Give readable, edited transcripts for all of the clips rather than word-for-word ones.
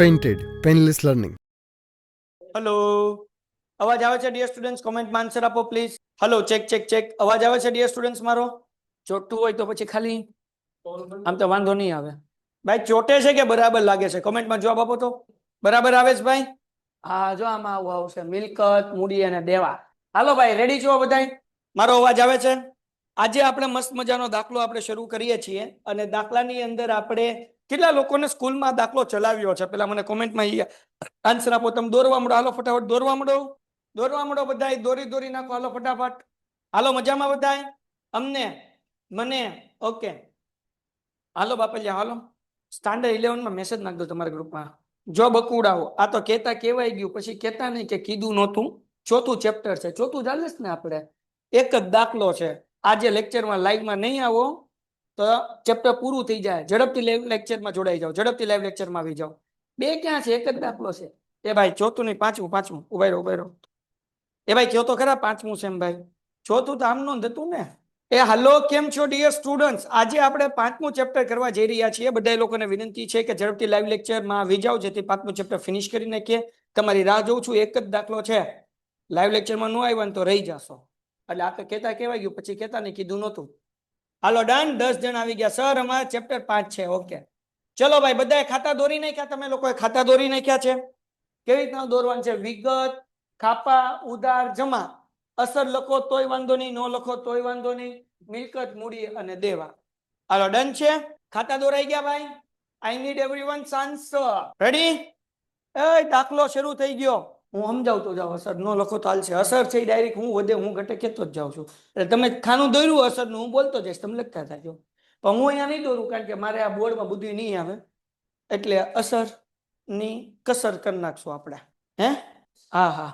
Painted, Painless Learning. Hello, અવાજ આવે છે ડિયર સ્ટુડન્ટ્સ? કોમેન્ટમાં આન્સર આપો please. Hello, check check check. અવાજ આવે છે ડિયર સ્ટુડન્ટ્સ મારો? ચોટતું હોય તો પછી ખાલી આમ તો વાંધો નહીં આવે. ભાઈ ચોટે છે કે બરાબર લાગે છે? કોમેન્ટમાં જવાબ આપો તો. બરાબર આવે છે ભાઈ? હા, જો આમાં આવું આવશે મિલકત, મૂડી અને દેવા. હાલો ભાઈ, રેડી છો બધાય? મારો અવાજ આવે છે? આજે આપણે મસ્ત મજાનો દાખલો આપણે શરૂ કરીએ છીએ અને દાખલાની અંદર આપણે કેટલા લોકોને સ્કૂલમાં દાખલો ચલાવ્યો છે પેલા મને કોમેન્ટમાં આન્સર આપો. તમે દોરવા મળો, હાલો ફટાફટ દોરવા મળો. દોરવા મળો બધાય, દોરી નાખો હાલો ફટાફટ. હાલો, મજામાં બધાય? અમને, મને, ઓકે. હાલો બાપલિયા, હાલો. સ્ટાન્ડર્ડ 11 માં મેસેજ નાખ દો તમારા ગ્રુપમાં. જો બકુડાઓ, આ તો કેતા કેવાય ગયું, પછી કેતા નહીં કે કીધું નહોતું. ચોથું ચેપ્ટર છે, ચોથું ચાલે છે ને આપણે. એક જ દાખલો છે. આજે લેક્ચરમાં લાઈવમાં નહીં આવો તો ચેપ્ટર પૂરું થઈ જાય. ઝડપથી લાઈવ લેક્ચરમાં જોડાઈ જાઓ, ઝડપથી લાઈવ લેક્ચરમાં આવી જાઓ. બે ક્યાં છે? એક જ દાખલો છે. એ ભાઈ ચોથું નહીં, પાંચમું ઉભા રહો. એ ભાઈ કયો તો ખરા, પાંચમું છે એમ ભાઈ. ચોથું તો આમનું જ હતું ને. એ હાલો, કેમ છો ડિયર સ્ટુડન્ટ્સ? આજે આપણે પાંચમું ચેપ્ટર કરવા જઈ રહ્યા છીએ. બધા લોકોને વિનંતી છે કે ઝડપથી લાઈવ લેક્ચરમાં આવી જાઓ, જેથી પાંચમું ચેપ્ટર ફિનિશ કરી નાખીએ. તમારી રાહ જોઉં છું. એક જ દાખલો છે. લાઈવ લેક્ચરમાં ન આવ્યા ને તો રહી જશો. એટલે આ તો કેતા કેવાય ગયું, પછી કેતા નહીં કીધું નહોતું. હાલો ડન, 10 જણ આવી ગયા. સર અમારા ચેપ્ટર 5 છે. ઓકે, ચલો ભાઈ, બધાએ ખાતા દોરી નાખ્યા? તમે લોકોએ ખાતા દોરી નાખ્યા છે? કેવી રીતના દોરવાનું છે? વિગત, ખાપા, ઉધાર, જમા. અસર લખો તોય વાંધો નહીં, ન લખો તોય વાંધો નહીં. મિલકત, મૂડી અને દેવા. હાલો ડન છે? ખાતા દોરાઈ ગયા ભાઈ? I need everyone's answer. Ready? એ દાખલો શરૂ થઈ ગયો. હું સમજાવતો જાઉં. અસર ન લખો તો હાલશે. અસર છે ડાયરેક્ટ હું વધે હું ઘટે કહેતો જ જાઉં છું. એટલે તમે ખાનું દોર્યું અસરનું, હું બોલતો જઈશ, તમે લખતા થાજો. પણ હું અહીંયા નહીં દોરું, કારણ કે મારે આ બોર્ડમાં બુદ્ધિ નહીં આવે. એટલે અસર ની કસર કરી નાખશું આપણે. હે? હા,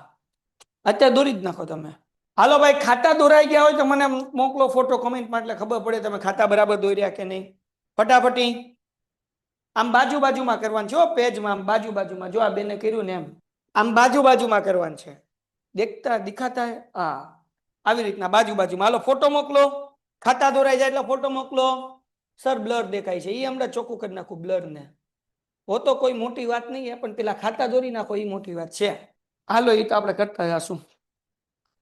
અત્યારે દોરી જ નાખો તમે. હાલો ભાઈ, ખાતા દોરાઈ ગયા હોય તો મને મોકલો ફોટો કોમેન્ટમાં, એટલે ખબર પડે તમે ખાતા બરાબર દોર્યા કે નહીં. ફટાફટી આમ બાજુમાં કરવાનું છે. પેજમાં આમ બાજુમાં. જો આ બેને કર્યું ને એમ આમ બાજુમાં કરવાનું છે. દિખાતા હા, આવી રીતના બાજુમાં. હાલો ફોટો મોકલો. ખાતા દોરાઈ જાય એટલે ફોટો મોકલો. સર બ્લર દેખાય છે, એ હમણાં ચોખ્ખું કરી નાખું બ્લર ને. હો તો કોઈ મોટી વાત નહીં, પણ પેલા ખાતા દોરી નાખો એ મોટી વાત છે. હાલો, એ તો આપણે કરતા જશું.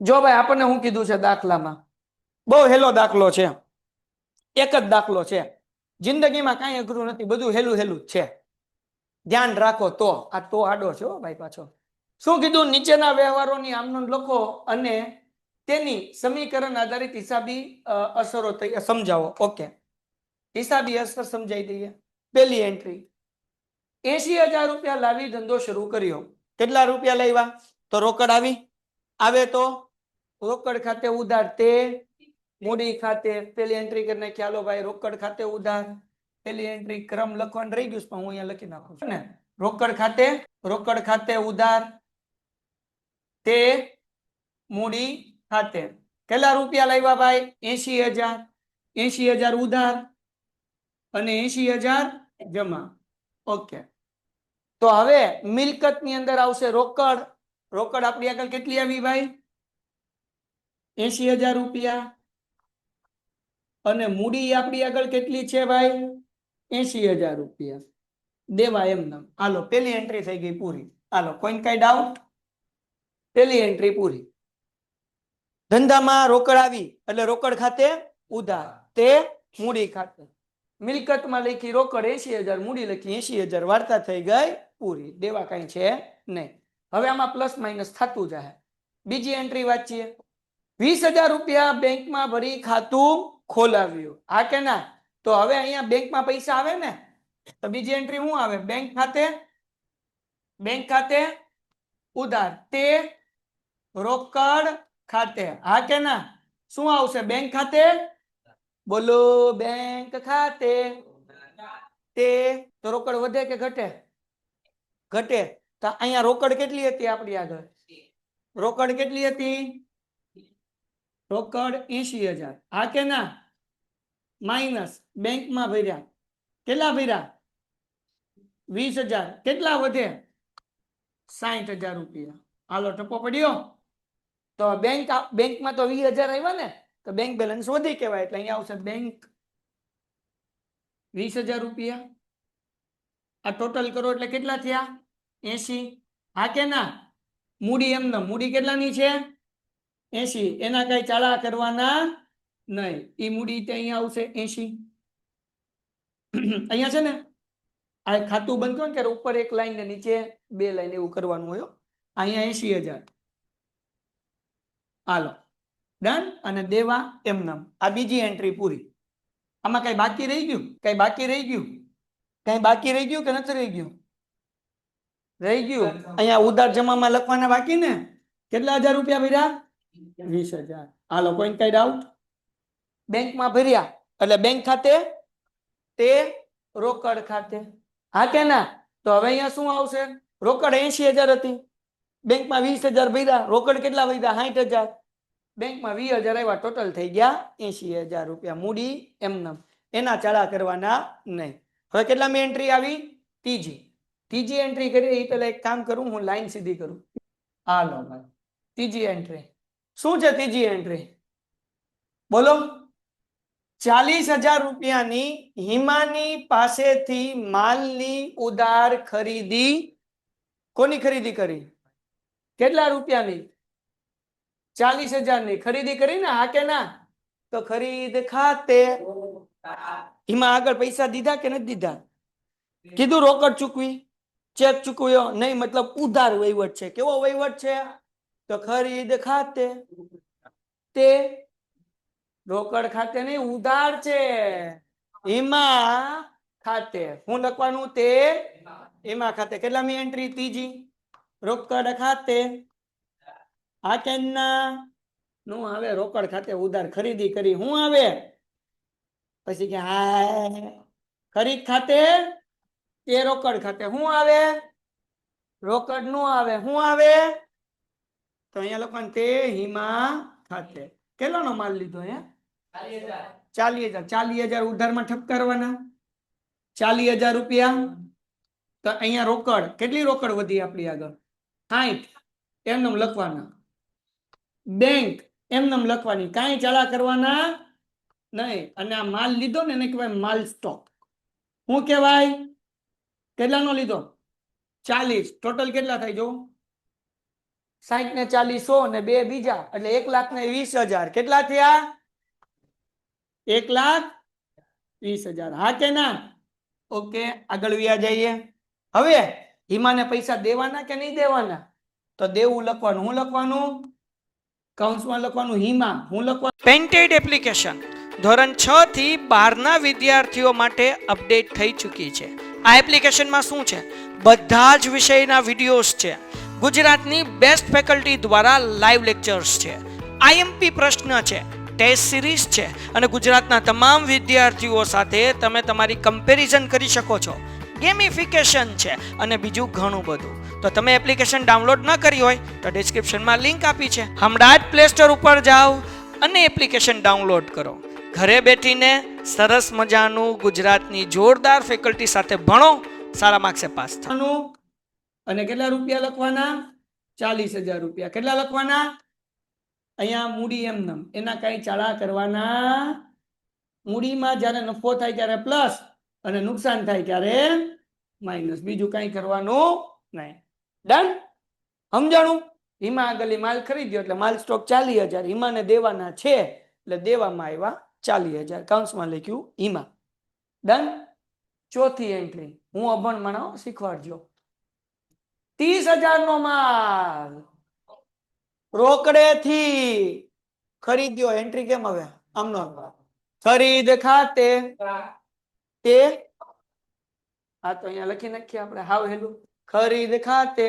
જો ભાઈ, આપણને શું કીધું છે દાખલામાં? બહુ હેલો દાખલો છે. એક જ દાખલો છે. જિંદગીમાં કાંઈ અઘરું નથી, બધું હેલું જ છે. ધ્યાન રાખો તો. આ તો આડો છે ભાઈ પાછો. શું કીધું? નીચેના વ્યવહારોની આમનોંધ લખો અને તેની સમીકરણ આધારિત હિસાબી અસરો સમજાવો. ઓકે, હિસાબી અસર સમજાઈ દઈએ. પહેલી એન્ટ્રી, 80,000 રૂપિયા લાવી ધંધો શરૂ કર્યો. કેટલા રૂપિયા લાવ્યા? તો રોકડ આવે તો રોકડ ખાતે ઉધાર, તે મૂડી ખાતે. પેલી એન્ટ્રી કરીને ખ્યાલો ભાઈ, રોકડ ખાતે ઉધાર. પેલી એન્ટ્રી ક્રમ લખવાનું રહી ગયું, પણ હું અહીંયા લખી નાખું છું ને. રોકડ ખાતે ઉધાર, તે મૂડી ખાતે. કેટલા રૂપિયા લાવ્યા ભાઈ? 80,000. 80,000 ઉધાર અને 80,000 જમા. ઓકે, તો હવે મિલકત ની અંદર આવશે રોકડ. રોકડ આપણી આગળ કેટલી આવી ભાઈ? 80,000 રૂપિયા. અને મૂડી આપણી આગળ કેટલી છે ભાઈ? 80,000 રૂપિયા. દેવા એમને. હાલો, પેલી એન્ટ્રી થઈ ગઈ પૂરી. હાલો, કોઈ કઈ ડાઉટ? પેલી એન્ટ્રી પૂરી. ધંધામાં રોકડ આવી એટલે રોકડ ખાતે ઉધાર, તે મૂડી ખાતે. મિલકતમાં લખી રોકડ 80,000, મૂડી લખી 80,000. વાર્તા થઈ ગઈ પૂરી. દેવા કઈ છે નહીં. હવે આમાં પ્લસ માઇનસ થતું જાય. બીજી એન્ટ્રી વાંચીએ. 20,000 રૂપિયા બેંકમાં ભરી ખાતું ખોલાવ્યું. હા કે ના? તો હવે અહીંયા બેંકમાં પૈસા આવે ને, તો બીજી એન્ટ્રી શું આવે? બેંક ખાતે ઉધાર, તે રોકડ ખાતે. હા કે ના? શું આવશે? બેંક ખાતે. બોલો, બેંક ખાતે. તે તો રોકડ વધે કે ઘટે? ઘટે. તો અહીંયા રોકડ કેટલી હતી આપણી આગળ? રોકડ કેટલી હતી? રોકડ 80,000. હા કે ના? માઇનસ બેંકમાં ભર્યા. કેટલા ભર્યા? 20,000. કેટલા વધે? 60,000 રૂપિયા. હાલો, ટપો પડ્યો. તો બેંકમાં તો 20,000 આવ્યા ને, તો બેંક બેલેન્સ વધી કહેવાય. એટલે અહીંયા આવશે બેંક 20,000 રૂપિયા આ ટોટલ કરો એટલે કેટલા થયા 80 હા કે ના મૂડી એમને મૂડી કેટલાની છે 80 એના કઈ ચાળા કરવાના નહીં એ મૂડી તે અહીંયા આવશે 80 અહીંયા છે ને આ ખાતું બંધ કરો ને ત્યારે ઉપર એક લાઈન ને નીચે બે લાઈન એવું કરવાનું હોય અહીંયા 80,000 હાલો ડન અને દેવા એમનામ આ બીજી એન્ટ્રી પૂરી આમાં કઈ બાકી રહી ગયું કઈ બાકી રહી ગયું કઈ બાકી રહી ગયું કે નથી રહી ગયું રહી ગયું અહીંયા ઉધાર જમામાં લખવાના બાકી ને કેટલા હજાર રૂપિયા ભર્યા 20,000 હાલો કોઈ કઈ ડાઉટ બેંકમાં ભર્યા એટલે બેંક ખાતે તે રોકડ ખાતે હા કે ના તો હવે અહીંયા શું આવશે રોકડ 80,000 હતી બેંકમાં 20,000 ભર્યા રોકડ કેટલા વધ્યા 60,000 બેંકમાં 20,000 આવ્યા ટોટલ થઈ ગયા 80,000 રૂપિયા મૂડી એમનામ એના ચાળા કરવાના નહીં હવે કેટલામી એન્ટ્રી આવી ત્રીજી એન્ટ્રી કરી એ પેલા એક કામ કરું હું લાઈન સીધી કરું હાલો ભાઈ ત્રીજી એન્ટ્રી શું છે ત્રીજી એન્ટ્રી બોલો 40,000 રૂપિયાની હિમાની પાસેથી માલની ઉધાર ખરીદી કોની ખરીદી કરી કેટલા રૂપિયાની 40,000 ની ખરીદી કરી ને હા કે ના તો ખરીદ ખાતે હિમા આગળ પૈસા દીધા કે નથી દીધા કીધું રોકડ ચૂકવી ચેક ચૂકવ્યો નહીં મતલબ ઉધાર વહીવટ છે કેવો વહીવટ છે તો ખરીદ ખાતે તે રોકડ ખાતે નહીં ઉધાર છે એમાં ખાતે હું લખવાનું તે એમાં ખાતે કેટલામી એન્ટ્રી ત્રીજી રોકડ ખાતે આ કે ના નું આવે રોકડ ખાતે ઉધાર ખરીદી કરી હું આવે પછી કે હા ખરીદ ખાતે તે રોકડ ખાતે હું આવે રોકડ નું આવે હું આવે તો અહીંયા લખવાનું તે હિમા ખાતે કેટલાનો માલ લીધો હે 40,000 ઉધારમાં ઠપકારવાના 40,000 રૂપિયા તો અહીંયા રોકડ કેટલી રોકડ વધી આપણી આગળ 60 એમને લખવાના બેંક એમને લખવાની કાંઈ ચાળા કરવાના નહીં અને આ માલ લીધો ને એને કહેવાય માલ સ્ટોક શું કહેવાય કેટલાનો લીધો 40 ટોટલ કેટલા થાય જો 60 ને 40 100 ને બે બીજા એટલે 1,20,000 કેટલા થયા 1,20,000 હા કે ના ઓકે આગળ વ્યા જઈએ હવે હિમાને પૈસા દેવાના કે નહીં દેવાના તો દેવું લખવાનું હું લખવાનું કૌંસમાં લખવાનું હિમા હું લખવાનું પેન્ટેડ એપ્લિકેશન ધોરણ 6 થી 12 ના વિદ્યાર્થીઓ માટે અપડેટ થઈ ચૂકી છે આ એપ્લિકેશનમાં શું છે બધા જ વિષયના વિડિયોઝ છે ગુજરાતની બેસ્ટ ફેકલ્ટી દ્વારા લાઈવ લેક્ચર્સ છે આઈએમપી પ્રશ્ન છે ટેસ્ટ સિરીઝ છે અને ગુજરાતના તમામ વિદ્યાર્થીઓ સાથે તમે તમારી કમ્પેરિઝન કરી શકો છો ગેમિફિકેશન છે અને બીજું ઘણું બધું તો તમે એપ્લિકેશન ડાઉનલોડ ન કરી હોય તો ડિસ્ક્રિપ્શનમાં લિંક આપી છે હમણાં જ પ્લે સ્ટોર ઉપર જાઓ અને એપ્લિકેશન ડાઉનલોડ કરો ઘરે બેઠીને સરસ મજાનું ગુજરાતની જોરદાર ફેકલ્ટી સાથે ભણો સારા માર્ક્સે પાસ થવાનું અને કેટલા રૂપિયા લખવાના 40,000 રૂપિયા કેટલા લખવાના અહીંયા મૂડી એમનેમ એના કઈ ચાળા કરવાના મૂડીમાં જ્યારે નફો થાય ત્યારે પ્લસ અને નુકસાન થાય ત્યારે માઇનસ બીજું કઈ કરવાનું નહીં ડન સમજાણું હિમા આગળ માલ ખરીદ્યો એટલે માલ સ્ટોક 40,000 હિમાને દેવાના છે એટલે દેવામાં આવ્યા 40,000 કૌંસમાં લખ્યું હિમા ડન ચોથી એન્ટ્રી હું અભણ માણો શીખવાડજો 30,000 નો માલ રોકડેથી ખરીદ્યો એન્ટ્રી કેમ આવે આમનો ખરીદ ખાતે તે આ તો અહીંયા લખી નાખીએ આપણે હાવ હેલું ખરીદ ખાતે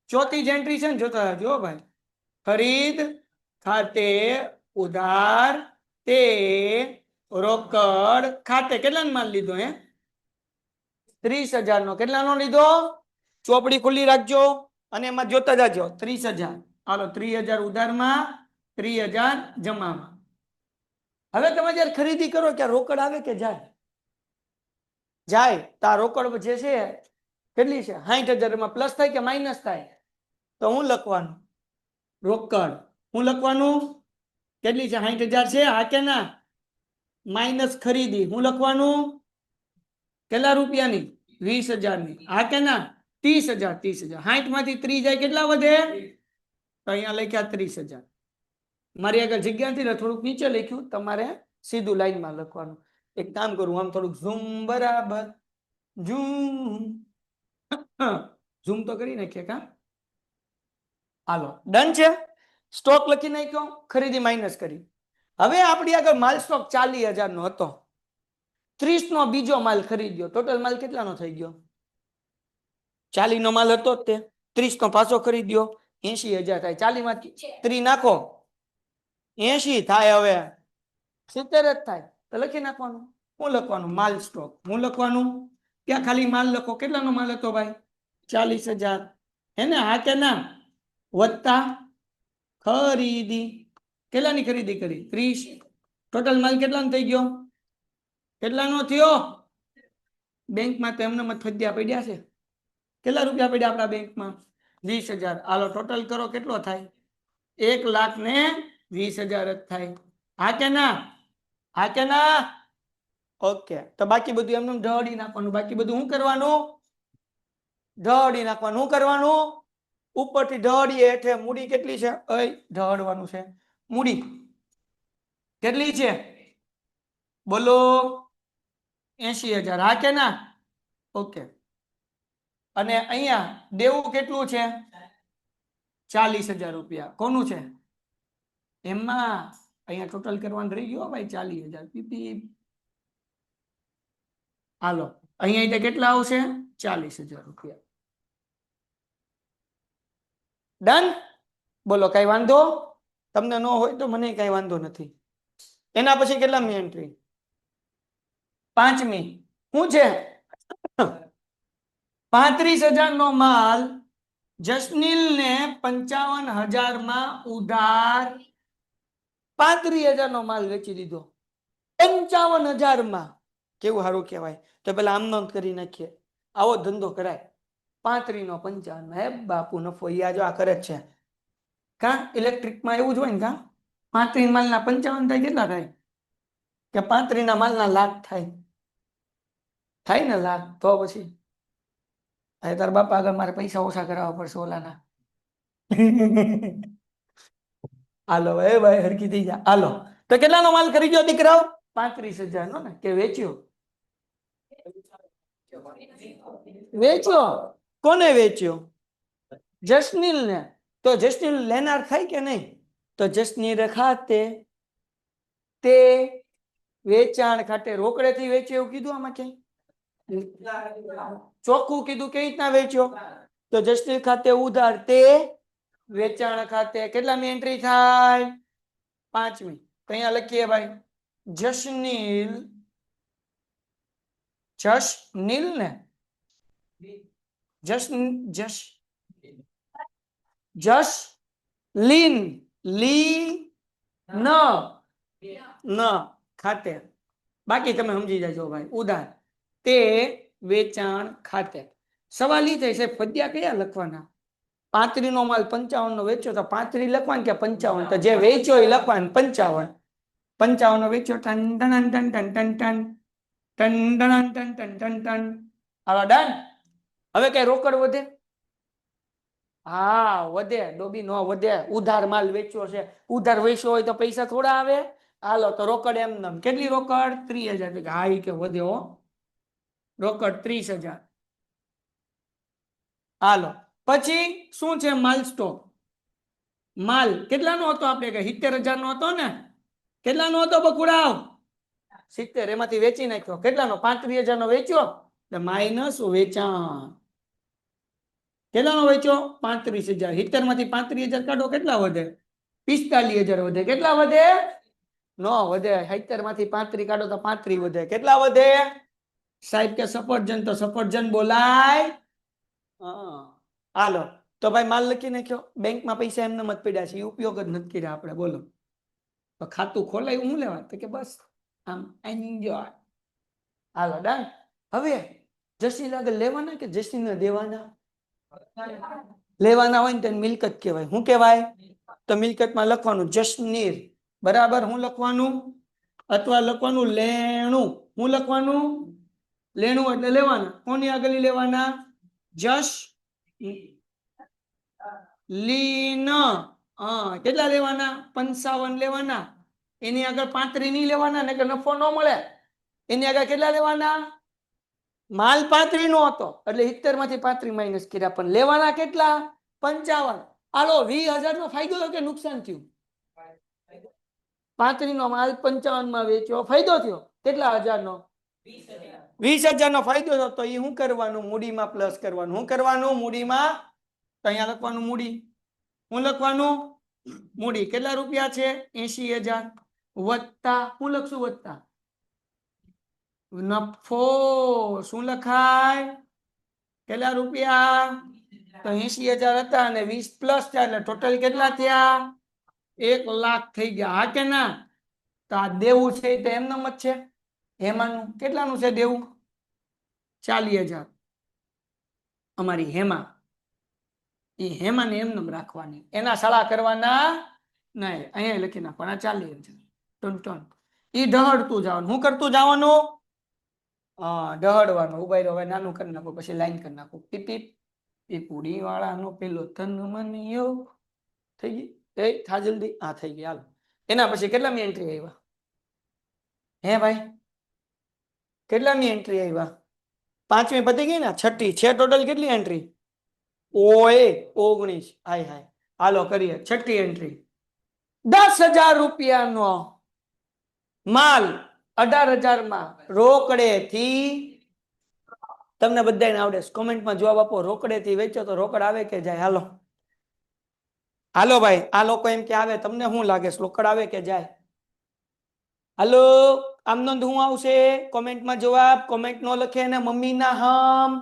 ચોથી જ એન્ટ્રી છે ને જોતા જો ભાઈ ખરીદ ખાતે ઉધાર તે રોકડ ખાતે કેટલાનો માલ લીધો હે 30,000 નો કેટલાનો લીધો ચોપડી ખુલ્લી રાખજો અને એમાં જોતા જાજો 30,000 હાલો 30,000 ઉધારમાં 30,000 જમામાં હવે તમે જયારે ખરીદી કરો કે રોકડ આવે કે જાય તા રોકડ જે છે કેટલી છે 60,000 માં પ્લસ થાય કે માઇનસ થાય તો હું લખવાનું રોકડ હું લખવાનું કેટલી છે 60,000 છે હા કે ના માઇનસ ખરીદી હું લખવાનું કેટલા રૂપિયાની 20,000 ની હા કે ના 30,000 30,000 60 માંથી 30 જાય કેટલા વધે તો અહીંયા લખ્યા 30,000 મારી આગળ જગ્યા નથી થોડુંક નીચે લખ્યું તમારે સીધું લાઈનમાં લખવાનું એક કામ કરું આમ થોડુંક ઝૂમ બરાબર ઝૂમ ઝૂમ તો કરી નાખીએ કા હાલો ડન છે સ્ટોક લખી નાખ્યો ખરીદી માઇનસ કરી હવે આપણી આગળ માલ સ્ટોક 40,000 નો હતો 30 નો બીજો માલ ખરીદ્યો ટોટલ માલ કેટલાનો થઈ ગયો 40 નો માલ હતો તે 30 નો પાછો ખરીદ્યો 80,000 થાય 40 માંથી 3 નાખો 80 થાય હવે 70 જ થાય તો લખી નાખવાનું શું લખવાનું માલ સ્ટોક હું લખવાનું ત્યાં ખાલી માલ લખો કેટલાનો માલ હતો ભાઈ 40,000 હે ને હા કે ના વત્તા ખરીદી કેટલાની ખરીદી કરી 30 ટોટલ માલ કેટલાનો થઈ ગયો કેટલાનો થયો બેંકમાં તો એમને ફદ્યા પડ્યા છે કેટલા રૂપિયા પડ્યા આપણા બેંકમાં 20,000 હાલો ટોટલ કરો કેટલો થાય 1,20,000 જ થાય હા કે ના ઓકે તો બાકી બધું એમને ઢળી નાખવાનું બાકી બધું શું કરવાનું ઢળી નાખવાનું શું કરવાનું ઉપરથી ઢળી હેઠે મૂડી કેટલી છે ઢળવાનું છે મૂડી કેટલી છે બોલો 80,000 હા કે ના ઓકે અને અહીંયા દેવું કેટલું છે 40,000 રૂપિયા કોનું છે એમાં અહીંયા ટોટલ કરવાનું રહી ગયો ભાઈ 40,000 પીપી હાલો અહીંયા કેટલા આવશે 40,000 રૂપિયા ડન બોલો કઈ વાંધો તમને ન હોય તો મને કઈ વાંધો નથી એના પછી કેટલામી એન્ટ્રી 5મી શું છે 35,000 નો માલ જસનીલ ને 55,000 માં ઉધાર 35,000 નો માલ વેચી દીધો 55,000 માં કેવું સારું કહેવાય તો પેલા આમ નોંધ કરી નાખીએ આવો ધંધો કરાય 35 નો 55 હે બાપુ નફો યાજો આ કરે છે કા ઇલેક્ટ્રિકમાં એવું જ હોય ને કા 35 માલના 55 થાય કેટલા થાય કે 35 ના માલના લાખ થાય ને લાખ તો પછી અરે તાર બાપા આગળ મારે પૈસા ઓછા કરાવવા પડશે ઓલાના હાલો ભાઈ હરકી થઈ જા હાલો તો કેટલાનો માલ ખરીદ્યો દીકરાઓ 35,000 નો ને કે વેચ્યો કોને વેચ્યો જસનીલ ને તો જસનીલ લેનાર થાય કે નહીં તો જસનીલ ખાતે તે વેચાણ ખાતે રોકડેથી વેચ્યો એવું કીધું આમાં ક્યાંય ચોખ્ખું કીધું કેવી રીતના વેચ્યો તો જસનીલ ખાતે ઉધાર તે વેચાણ ખાતે કેટલામી એન્ટ્રી થાય 5મી તો અહીંયા લખીએ ભાઈ જસનીલ ને જસલીન લી ન ખાતે બાકી તમે સમજી જાજો ભાઈ ઉધાર તે વેચાણ ખાતે સવાલ ઈ થાય છે ફદ્યા કયા લખવાના 35 નો માલ 55 નો વેચ્યો તો 35 લખવાનું કે 55 તો જે વેચ્યો એ લખવાનું 55 નો વેચ્યો ટન ટન ટન ટન ટન ટન ટન ટન ટન ટન ટન હાલો ડન હવે કઈ રોકડ વધે હા વધે ડોબી નો વધે ઉધાર માલ વેચ્યો છે ઉધાર વેચ્યો હોય તો પૈસા થોડા આવે હાલો તો રોકડ એમ નમ કેટલી રોકડ 30,000 હા ઈ કે વધે હો રોકડ 30,000 હાલો પછી શું છે માલ સ્ટોક માલ કેટલાનો હતો આપણે કે 70,000 નો હતો ને કેટલાનો હતો બકુડાવ 70 એમાંથી વેચી નાખ્યો કેટલાનો 35,000 નો વેચ્યો એટલે માઇનસ વેચાણ કેટલાનો વેચ્યો 35,000 70 માંથી 35,000 કાઢો કેટલા વધે 45,000 વધે કેટલા વધે નો વધે 70 માંથી 35 કાઢો તો 35 વધે કેટલા વધે સાહેબ કે સફરજન તો સફરજન બોલાય હાલો તો ભાઈ માલ લખી નાખ્યો બેંકમાં પૈસા એમને મત પડ્યા છે ઉપયોગ જ નથી કર્યા આપણે બોલો તો ખાતું ખોલાયું હું લેવા તો કે બસ આમ એન્જોય હાલો ડન હવે જસનીલ આગળ લેવાના કે જસનીલને દેવાના લેવાના હોય ને તેને મિલકત કહેવાય શું કહેવાય તો મિલકતમાં લખવાનું જસનીર બરાબર હું લખવાનું અથવા લખવાનું લેણું હું લખવાનું લેણું એટલે લેવાના. કોની આગળ લેવાના? જશ લીન. કેટલા લેવાના? 55 લેવાના. એની આગળ 35 નહીં લેવાના, ને કે નફો ન મળે. એની આગળ કેટલા લેવાના? માલ 35 નો હતો એટલે 70 માંથી 35 માઇનસ કર્યા, પણ લેવાના કેટલા? 55. હાલો 20,000 નો ફાયદો થયો કે નુકસાન થયું? 35 નો માલ 55 માં વેચ્યો, ફાયદો થયો. કેટલા હજાર નો? 20,000 નો ફાયદો થયો. તો એ શું કરવાનું? મૂડીમાં પ્લસ કરવાનું. શું કરવાનું? મૂડીમાં. તો અહીંયા લખવાનું મૂડી. શું લખવાનું? મૂડી. કેટલા રૂપિયા છે? 80,000 વત્તા શું લખશું? વત્તા નફો. શું લખાય? કેટલા રૂપિયા? તો 80,000 હતા અને 20 પ્લસ થયા એટલે ટોટલ કેટલા થયા? 1 લાખ થઈ ગયા. હા કે ના? તો આ દેવું છે તો એમનેમ જ છે. હેમાનું કેટલાનું છે દેવું? 40,000. અમારી હેમા, એ હેમાને એમનેમ રાખવાની, એના સળા કરવાના નહીં. અહીંયા લખી નાખવાના 40,000. ટન એ ઢહડતું જવાનું. શું કરતું જવાનું? ઢહડવાનું. ઉભા રહ્યો, હવે નાનું કરી નાખો, પછી લાઈન કરી નાખો. Tip tip. એ પૂડી વાળાનો પેલો તન મનિયો થઈ ગઈ. એ થા જલ્દી. થઈ ગઈ. હાલો. એના પછી કેટલામી એન્ટ્રી આવ્યા? હે ભાઈ, કેટલામી એન્ટ્રી આવ્યા? 5મી પતી ગઈ ને? 6ઠી છે. ટોટલ કેટલી એન્ટ્રી? ઓય 19. હાય હાય. હાલો કરીએ 6ઠી એન્ટ્રી. 10,000 રૂપિયાનો માલ 18,000 માં રોકડેથી. તમને બધાને આવડે? કોમેન્ટમાં જવાબ આપો. રોકડેથી વેચો તો રોકડ આવે કે જાય? હાલો હાલો ભાઈ, આ લોકો એમ કે આવે. તમને શું લાગે? રોકડ આવે કે જાય? હાલો, આમ નોંધ શું આવશે? કોમેન્ટમાં જવાબ. કોમેન્ટ નો લખે ને મમ્મીના હમ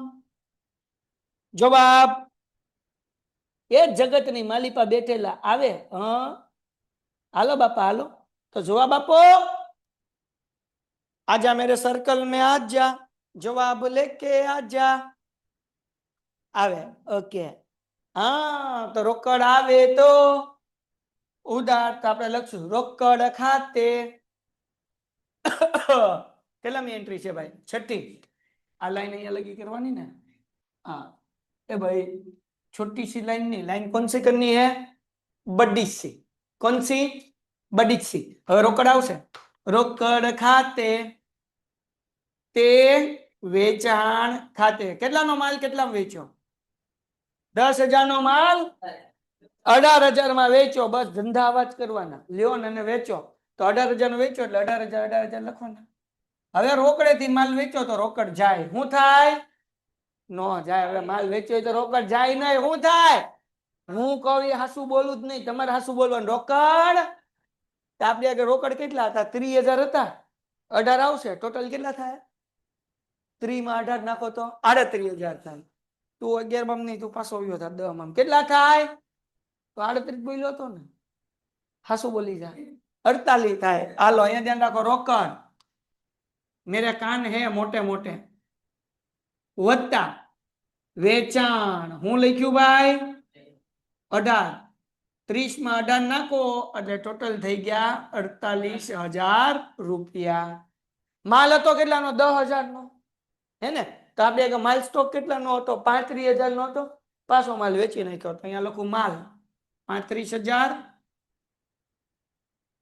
જવાબ. એ જગતની માલિપા બેઠેલા આવે. હાલો બાપા હાલો, તો જવાબ આપો. आजा मेरे सर्कल में आजा, जवाब लेके आजा. आवे ओके. हाँ तो रोकड़ आवे तो उधार तो આપણે લખશું રોકડ ખાતે. કેટલામી એન્ટ્રી છે ભાઈ? 6ઠી. આ લાઈન અહીંયા લગી કરવાની ને. ए भाई छोटी सी लाइन नहीं, लाइन कौन सी करनी है? बड़ी सी. कौन सी? बड़ी सी. હવે રોકડ આવશે. રોકડ ખાતે તે વેચાણ ખાતે. કેટલાનો માલ કેટલામાં વેચ્યો? 10,000 નો માલ 18,000 માં વેચ્યો. બસ ધંધા આવા જ કરવાના. લ્યો ને વેચો તો 18,000 નો વેચ્યો એટલે 18,000 લખવાના. હવે રોકડેથી માલ વેચો તો રોકડ જાય. શું થાય? નો જાય. હવે માલ વેચ્યો તો રોકડ જાય નહીં. શું થાય? હું કહું એ હાસુ બોલું જ નહીં, તમારે હાસુ બોલવાનું. રોકડ આપણી આગળ રોકડ કેટલા હતા? 30,000 હતા. 18 આવશે. ટોટલ કેટલા થાય? 30 માં 18 નાખો તો 38,000 થાય. તું 11 માં નહીં, તું પાછો આવ્યો था 10 માં. કેટલા થાય? તો 38 બોલ્યો હતો ને. હાસુ બોલી જાય. 48 થાય. હાલો અહીંયા ધ્યાન રાખો. રોકડ મેરે કાન હે મોટે મોટે વત્તા વેચાણ. હું લખ્યું ભાઈ? 18. 30 માં 18 નાખો એટલે ટોટલ થઈ ગયા 48,000 રૂપિયા. માલ હતો કેટલાનો? 10,000 નો હે ને. તો આપણે માલ સ્ટોક કેટલાનો હતો? 35,000 નો હતો. પાછો માલ વેચી નાખ્યો. તો અહીંયા લખું માલ 35,000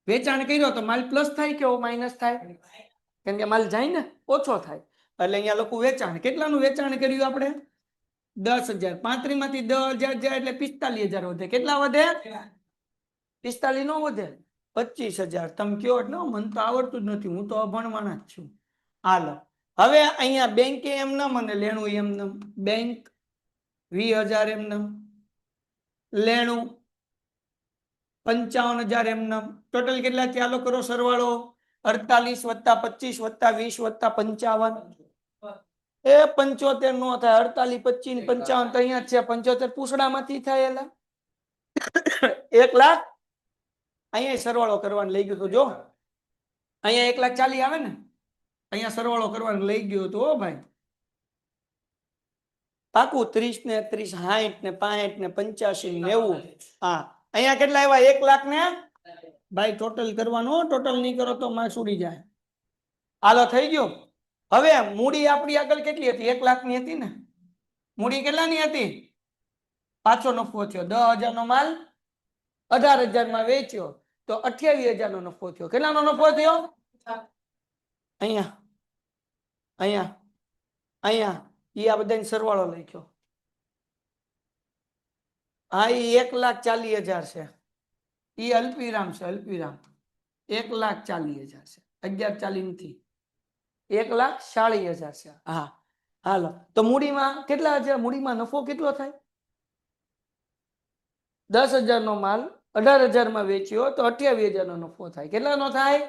વેચાણ કર્યો તો માલ પ્લસ થાય કે માઇનસ થાય? કેમ કે માલ જાય ને, ઓછો થાય. એટલે અહીંયા લખું વેચાણ. કેટલાનું વેચાણ કર્યું આપણે? 10,000. 35 માંથી 10,000 જાય એટલે 45,000 વધે. કેટલા વધે? 45 નો વધે. 25,000. તમે કયો એટલે મને તો આવડતું જ નથી, હું તો અભણવાના જ છું. હાલો હવે અહીંયા બેંકે એમનેમ અને લેણું એમનેમ. બેંક 20,000 એમનેમ, લેણું 55,000 એમનેમ. ટોટલ કેટલા? ચાલો કરો સરવાળો. 48 વત્તા 25 વત્તા 20 વત્તા 55. એ 75 નો થાય. 48 25 55 તો અહીંયા છે. 75 પૂછડામાંથી થાય. એલા 1 લાખ. અહીંયા સરવાળો કરવાનું લઈ ગયું તો જો અહીંયા 1,40,000 આવે ને. અહીંયા સરવાળો કરવાનું લઈ ગયો તો ભાઈ પાકું. 30 ને 30 60 ને 65 ને 85 90. હા અહીંયા કેટલા આવ્યા? 1 લાખ ને ભાઈ ટોટલ કરવાનું. ટોટલ નહીં કરો તો માર્ક્સ ઉડી જાય. હાલો થઈ ગયું. હવે મૂડી આપણી આગળ કેટલી હતી? 1 લાખની હતી ને? મૂડી કેટલાની હતી? પાછો નફો થયો 10,000 નો માલ 18,000 માં વેચ્યો તો 28,000 નો નફો થયો. કેટલાનો નફો થયો? અહીંયા અહીંયા અહીંયા ઈ આ બધાનો સરવાળો લખ્યો. હા, ઈ 1,40,000 છે. ઈ અલ્પવિરામ છે, અલ્પવિરામ 1,40,000 છે. 11,40 નથી, 1,40,000 છે. હા, હાલો તો મૂડીમાં કેટલા હજાર? મૂડીમાં નફો કેટલો થાય? 10,000 નો માલ 18,000 માં વેચ્યો તો 28,000 નો નફો થાય. કેટલાનો થાય?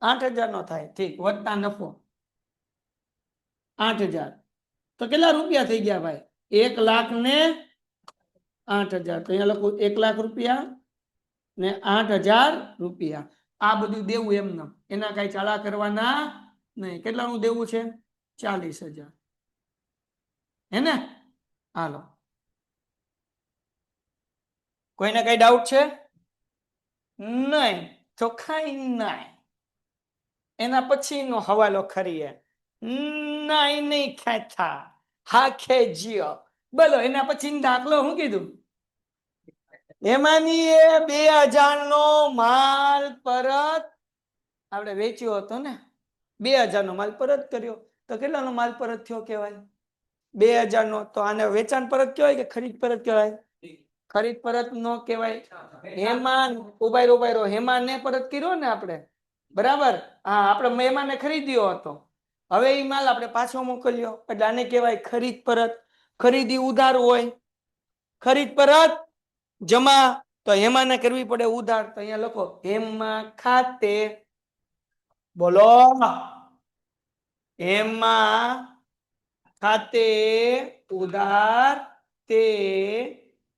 8,000 નો થાય. ઠીક, વધતા નફો 8,000 તો કેટલા રૂપિયા થઈ ગયા ભાઈ? 1,08,000. તો અહીંયા લખું 1,00,000 રૂપિયા ને 8,000 રૂપિયા. આ બધું દેવું એમને, એના કઈ ચાલા કરવાના નહીં. કેટલાનું દેવું છે? 40,000. હે ને? હાલો, કોઈને કઈ ડાઉટ છે? નહીં તો કઈ નહીં. એના પછીનો હવાલો ખરીએ. નહીં ખાતા હા ખેજીઓ. બોલો એના પછી દાખલો શું કીધું? એમાંની એ 2,000 નો માલ પરત આપણે વેચ્યો હતો ને, 2,000 નો માલ પરત કર્યો તો કેટલાનો માલ પરત થયો કહેવાય? 2,000 નો. તો આને વેચાણ પરત કહેવાય કે ખરીદ પરત કહેવાય? ખરીદ પરત નો કહેવાય. હેમાન ઉભાઈ હેમાન ને પરત કર્યો ને આપણે, બરાબર? હા, આપણે મહેમાને ખરીદ્યો હતો. હવે એ માલ આપણે પાછો મોકલ્યો એટલે આને કહેવાય ખરીદ પરત. ખરીદી ઉધાર હોય, ખરીદ પરત જમા. તો હેમાને કરવી પડે ઉધાર. તો અહીંયા લખો હેમા ખાતે, બોલો હેમા ખાતે ઉધાર તે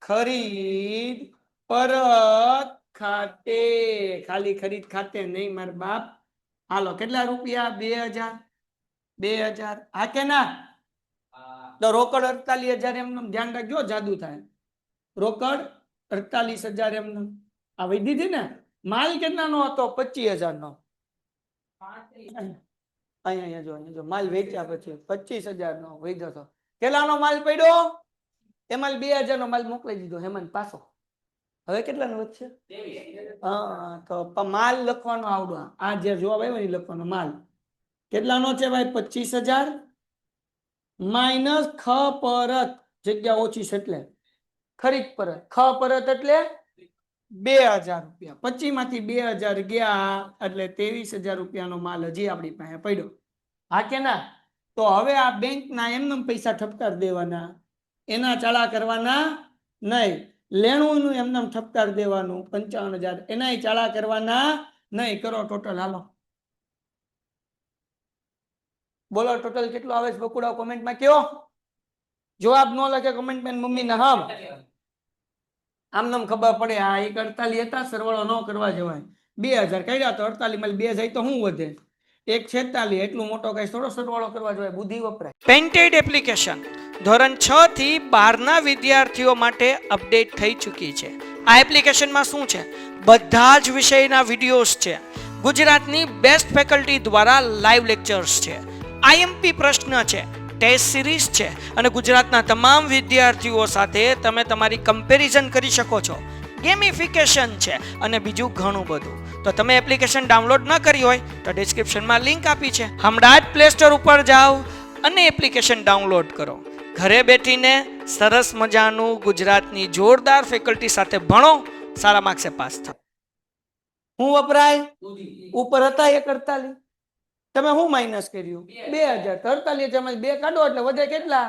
ખરીદ પરત ખાતે. ખાલી ખરીદ ખાતે નહીં માર બાપ. હાલો, કેટલા રૂપિયા? 2,000. હા કે ના? તો રોકડ 48,000 એમને ધ્યાન રાખજો, જાદુ થાય. રોકડ 48,000 એમને આ વહી દીધી ને. માલ કેટલાનો હતો? 25,000 નો. અહીંયા જો માલ વેચ્યા પછી 25,000 નો વૈધો હતો. કેટલાનો માલ પડ્યો? એમાં 2,000 નો માલ મોકલી દીધો હેમંત પાછો. હવે કેટલાનો વધશે? હા, તો માલ લખવાનો આવડો. આ જે જવાબ આવ્યો એ લખવાનો. માલ કેટલાનો છે ભાઈ? 25,000 માઇનસ ખ પરત, જગ્યા ઓછી છે એટલે ખરીદ પરત. ખ પરત એટલે 2,000 રૂપિયા. 25 માંથી 2,000 ગયા એટલે 23,000 રૂપિયાનો માલ હજી આપણી પાસે પડ્યો. હા કે ના? તો હવે આ બેંકના એમને પૈસા ઠપકાર દેવાના, એના ચાળા કરવાના નહીં. લેણુંનું એમને ઠપકાર દેવાનું 55,000, એનાય ચાળા કરવાના નહીં. કરો ટોટલ. હાલો બોલો ટોટલ કેટલો આવે છે? બકુડાઓ કોમેન્ટમાં કયો. જવાબ ન લખે કોમેન્ટમાં મમ્મી ના હમ આમ ખબર પડે. આ 1,48 હતા, સરવાળો ન કરવા જવાય. 2,000 કર્યા તો 48 માં 2 જાય તો શું વધે? 1,46. એટલું મોટો કઈ થોડો સરવાળો કરવા જોઈએ, બુદ્ધિ વપરાય. પેન્ટેડ એપ્લિકેશન ધોરણ 6 થી 12 ના વિદ્યાર્થીઓ માટે અપડેટ થઈ ચૂકી છે. આ એપ્લિકેશનમાં શું છે? બધા જ વિષયના વિડીયોઝ છે. ગુજરાતની બેસ્ટ ફેકલ્ટી દ્વારા લાઈવ લેક્ચર્સ છે. આઈએમપી પ્રશ્ન છે, ટેસ્ટ સિરીઝ છે અને ગુજરાતના તમામ વિદ્યાર્થીઓ સાથે તમે તમારી કમ્પેરિઝન કરી શકો છો. ગેમિફિકેશન છે અને બીજું ઘણું બધું. તો તમે એપ્લિકેશન ડાઉનલોડ ન કરી હોય તો ડિસ્ક્રિપ્શનમાં લિંક આપી છે. હમણાં જ પ્લે સ્ટોર ઉપર જાઓ અને એપ્લિકેશન ડાઉનલોડ કરો. ઘરે બેઠીને સરસ મજાનું ગુજરાતની જોરદાર ફેકલ્ટી સાથે ભણો, સારા માર્ક્સે પાસ થાઓ. હું વપરાય? ઉપર હતા 1,48, તમે હું માઇનસ કર્યું? 2,000. 48,000 માં 2 કાઢો એટલે વધે કેટલા?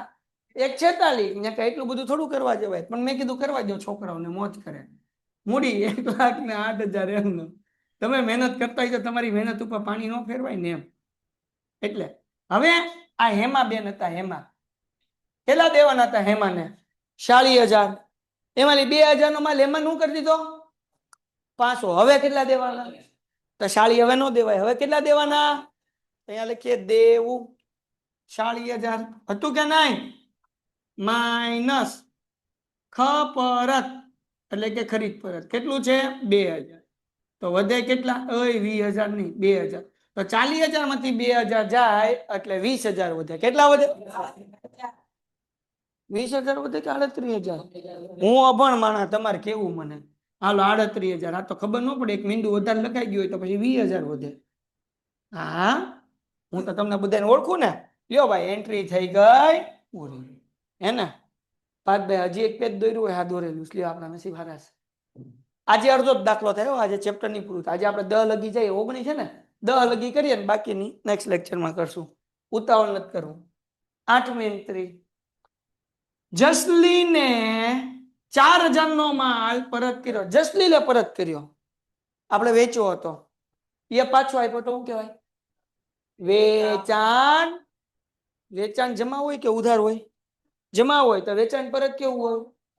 1,46. એટલું બધું થોડું કરવા જવાય, પણ મેં કીધું કરવા દો, છોકરાઓને મોજ કરે. મૂડી 1,08,000 એમનો. તમે મહેનત કરતા હોય તો તમારી મહેનત ઉપર પાણી ન ફેરવાય ને એમ. એટલે હવે આ હેમા બેન હતા. હેમા કેટલા દેવાના હતા? હેમાને 40,000. એમાંથી 2,000 નો માલ હેમા શું કરી દીધો? 500. હવે કેટલા દેવાના? તો 40 હવે નો દેવાય. હવે કેટલા દેવાના? અહીંયા લખીએ દેવું 40,000 હતું કે નહીં? માઇનસ ખ પરત એટલે કે ખરીદ પરત કેટલું છે? 2,000. તો વધે કેટલા? 20,000 નહીં, 2,000. તો 40,000 માંથી 2,000 જાય એટલે 20,000 વધે. કેટલા વધે? 20,000 વધે કે 38,000? હું અભણ માણસ, તમારે કેવું મને? હાલો 38,000. આ તો ખબર ન પડે, એક મીંડું વધારે લખાઈ ગયું હોય તો પછી 20,000 વધે. હા, હું તો તમને બધાને ઓળખું ને. લ્યો ભાઈ, એન્ટ્રી થઈ ગઈ પૂરી. હે ને? પાર્થભાઈ હજી એક પેજ દોર્યું હોય? હા, દોરેલું. લ્યો, આપણા નસીબ હારા છે. આજે અડધો જ દાખલો થયો. આજે ચેપ્ટર ની પૂરું. આજે આપણે 10 લગી જાય. 19 છે ને, 10 લગી કરીએ ને બાકીની નેક્સ્ટ લેક્ચરમાં કરશું. ઉતાવળ નથી કરવું. 8મી એન્ટ્રી. જસલીને 4,000 નો માલ પરત કર્યો. જસલીલે પરત કર્યો, આપણે વેચ્યો હતો. એ પાછો આપ્યો તો શું કહેવાય? વેચાણ. વેચાણ જમા હોય કે ઉધાર હોય? જમા હોય તો વેચાણ પરત કેવું હોય?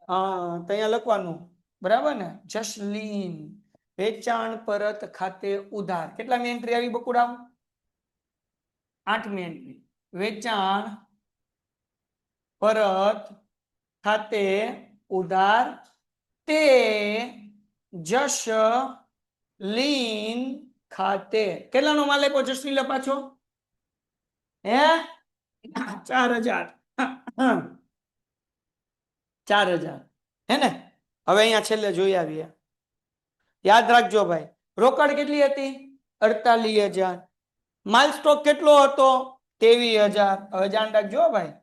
હા, તો અહીંયા લખવાનું. બરાબર ને? જસલીન વેચાણ પરત ખાતે ઉધાર. કેટલામી એન્ટ્રી આવી બકુરામ? 8મી એન્ટ્રી. વેચાણ પરત ખાતે ઉધાર તે જસલીન ખાતે. કેટલાનો માલ આપ્યો જસલીને પાછો? હે? 4,000. 4,000. હે ને? હવે અહીંયા છેલ્લે જોઈ આવીએ. યાદ રાખજો ભાઈ, રોકડ કેટલી હતી? 48,000. માલ સ્ટોક કેટલો હતો? 23,000. હવે ધ્યાન રાખજો ભાઈ,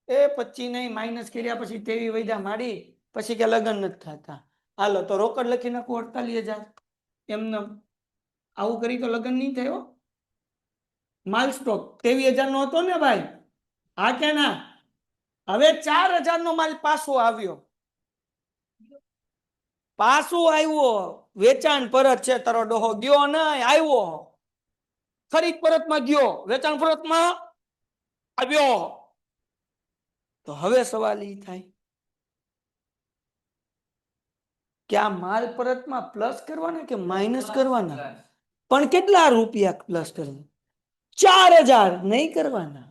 એ 25 નહીં, માઇનસ કર્યા પછી 23 વધ્યા માડી, પછી કે લગ્ન નથી થતા. હાલો તો રોકડ લખી નાખો 48,000. એમને આવું કરી તો લગ્ન નહીં થયો. માલ સ્ટોક 23,000 નો હતો ને ભાઈ? હા કે ના? હવે 4,000 નો માલ પાછો આવ્યો. પાછું આવ્યો. વેચાણ પરત છે, તારો ડોહો ગયો નહીં, આવ્યો. ખરીદ પરતમાં ગયો, વેચાણ પરતમાં આવ્યો. તો હવે સવાલ એ થાય કે આ માલ પરતમાં પ્લસ કરવાના કે માઇનસ કરવાના? પણ કેટલા રૂપિયા પ્લસ કરવાના? 4,000 નહીં કરવાના.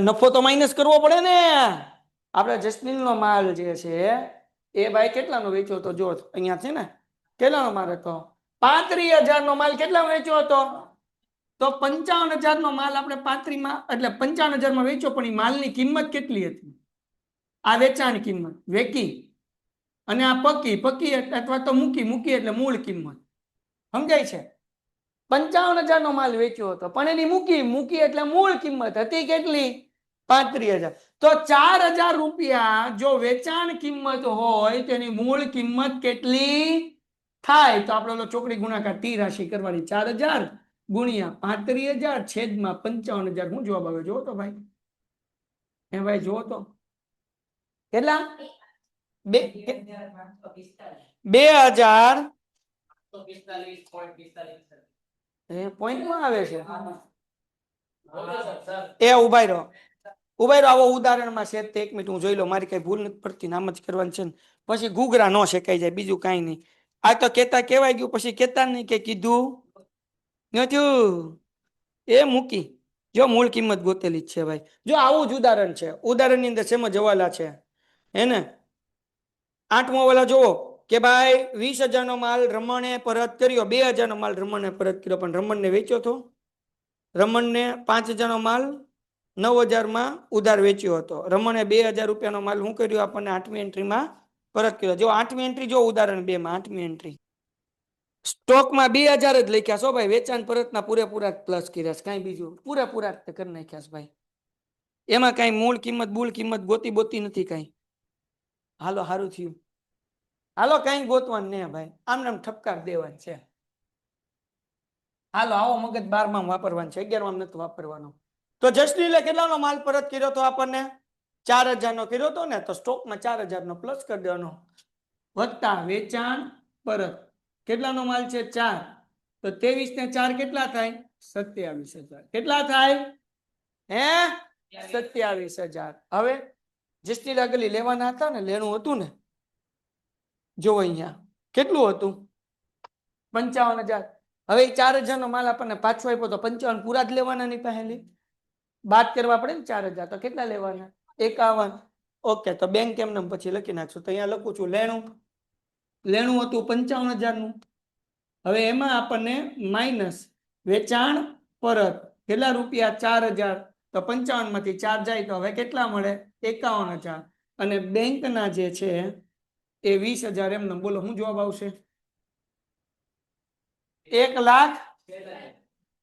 નફો તો માઇનસ કરવો પડે ને. આપણે જસ્મીન નો માલ જે છે એ ભાઈ કેટલાનો વેચ્યો હતો? જો અહીંયા છે ને, કેટલાનો માલ હતો? 35,000 નો માલ. કેટલા વેચ્યો હતો? તો 55,000 નો માલ આપણે 35 માં એટલે 55,000 માં વેચ્યો, પણ એ માલની કિંમત કેટલી હતી? આ વેચાણ કિંમત વેકી, અને આ પકી. પકી અથવા તો મૂકી એટલે મૂળ કિંમત. સમજાય છે? 55,000 નો માલ વેચ્યો હતો, પણ એની મૂકી એટલે મૂળ કિંમત હતી કેટલી? 35,000. તો 4,000 રૂપિયા જો વેચાણ કિંમત હોય તો એની મૂળ કિંમત કેટલી થાય? તો આપણે ચોકડી ગુણાકાર ટી રાશિ કરવાની. 4,000 ગુણ્યા 35,000 છેદમાં 55,000. શું જવાબ આવે? જોવો તો ભાઈ. હે ભાઈ, જોવો તો કેટલા? 2,000 પોઈન્ટમાં આવે છે. એ ઉભા રહ્યો. આવો ઉદાહરણમાં છે. 1 મિનિટ હું જોઈ લો, મારી કઈ ભૂલ નથી પડતી. નામ જ કરવાનું છે ને, પછી ઘૂઘરા નો શેકાઈ જાય, બીજું કઈ નહીં. આ તો કેતા કેવાય ગયું, પછી કેતા નહીં કે કીધું નથી. એ મૂકી જો મૂળ કિંમત ગોતેલી જ છે ભાઈ. જો આવું જ ઉદાહરણ છે. ઉદાહરણ ની અંદર સમજ જવાલા છે. હે ને? 8મો વાલા જોવો કે ભાઈ 20,000 નો માલ રમણે પરત કર્યો. 2,000 નો માલ રમણે પરત કર્યો, પણ રમણને વેચ્યો તો. રમણને 5,000 નો માલ 9,000 માં ઉધાર વેચ્યો હતો. રમણે 2,000 રૂપિયાનો માલ શું કર્યો? આપણને 8મી એન્ટ્રીમાં પરત કર્યો. જો 8મી એન્ટ્રી જો ઉદાહરણ 2 માં 8મી એન્ટ્રી. સ્ટોકમાં 2,000 જ લખ્યા છો ભાઈ. વેચાણ પરતના પૂરેપૂરા પ્લસ કર્યા છે, કઈ બીજું પૂરેપૂરા કરી નાખ્યા છે ભાઈ. એમાં કઈ મૂળ કિંમત બૂળ કિંમત ગોતી નથી કઈ. હાલો, સારું થયું. હાલો, કઈ ગોતવાનું ને ભાઈ, આમ નામ ઠપકાર દેવાનું છે. હાલો, આવો મગજ 12માં વાપરવાનું છે, 11માં નથી વાપરવાનો. તો જસલીલે કેટલાનો માલ પરત કર્યો તો? આપણને 4,000 નો કર્યો તો ને, તો સ્ટોકમાં 4,000 નો પ્લસ કરી દેવાનો, વત્તા વેચાણ પરત. કેટલાનો માલ છે? 4. તો 23 ને 4 કેટલા થાય? 27,000. કેટલા થાય? હે? 27,000. હવે જસલીલ આગળ લેવાના હતા ને, લેણું હતું ને, જો અહીંયા કેટલું હતું? 55,000. હવે 4,000 નો માલ આપણને પાછો આપ્યો તો 55 પૂરા જ લેવાના ની પહેલી બાદ કરવા પડે ને. 4,000 તો કેટલા લેવાના? 51. ઓકે, તો બેંક એમને પછી લખી નાખશું. તો અહીંયા લખું છું લેણું હતું 55,000 નું. હવે એમાં આપણને માઇનસ વેચાણ પરત કેટલા રૂપિયા 4000 તો 55 માંથી 4 જાય તો હવે કેટલા મળે 51000 અને બેંકના જે છે એ 20000 એમને બોલો શું જવાબ આવશે 1,00,000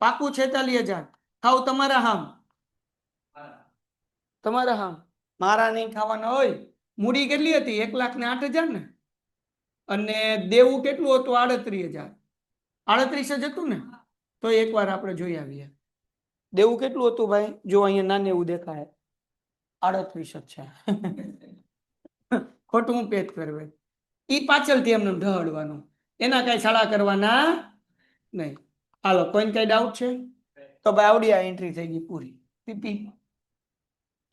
પાકું 46000 ખાવ તમારા હામ મારા નહીં ખાવાના હોય મૂડી કેટલી હતી 1,08,000 ને અને દેવું કેટલું હતું 38,000 38 જ હતું ને તો એકવાર આપણે જોઈ આવીએ દેવું કેટલું હતું ભાઈ જો અહીંયા નાને એવું દેખાય 38 જ છે ખોટું હું પેટ કરવે ઈ પાછળથી એમને ઢળવાનું એના કઈ શાળા કરવાના નહીં હાલો કોઈને કઈ ડાઉટ છે તો ભાઈ આવડી આ એન્ટ્રી થઈ ગઈ પૂરી પીપી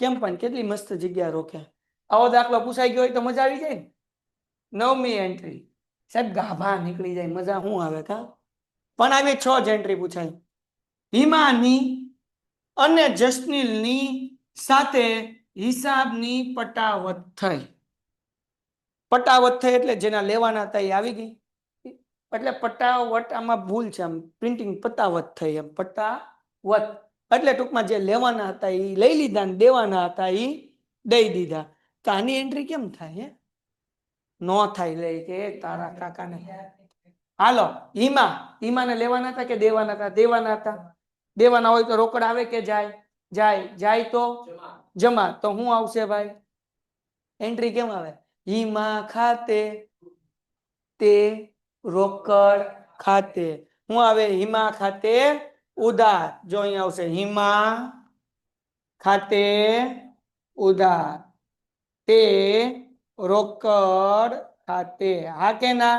કેમ પણ કેટલી મસ્ત જગ્યા રોકે આવો દાખલો પૂછાઈ ગયો હોય તો મજા આવી જાય ને 9મી એન્ટ્રી સાહેબ ગાભા નીકળી જાય મજા શું આવે કા પણ આવી 6 જ એન્ટ્રી પૂછાય હિમાની અને જસનીલની સાથે હિસાબની પટાવત થઈ એટલે જેના લેવાના હતા એ આવી ગઈ એટલે પટાવટ આમાં ભૂલ છે આમ પ્રિન્ટિંગ પતાવત થઈ એમ પટાવત એટલે ટૂંકમાં જે લેવાના હતા એ લઈ લીધા ને દેવાના હતા એ દઈ દીધા તો આની એન્ટ્રી કેમ થાય નો થાય લે કે તારા કાકાને હાલો હિમાને લેવાના હતા કે દેવાના હતા દેવાના હોય તો રોકડ આવે કે જાય તો જમા તો શું આવશે ભાઈ એન્ટ્રી કેમ આવે હિમા ખાતે તે રોકડ ખાતે શું આવે હિમા ખાતે ઉધાર જો અહીંયા આવશે હિમા ખાતે ઉધાર તે રોકડ ખાતે હા કે ના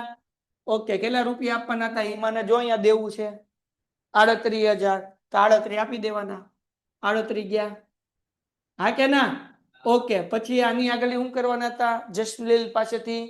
ઓકે કેટલા રૂપિયા આપવાના હતા હિમાને જો અહીંયા દેવું છે 38,000 તો 38 આપી દેવાના 38 ગયા હા કે ના ઓકે પછી આની આગળ શું કરવાના હતા જસલીલ પાસેથી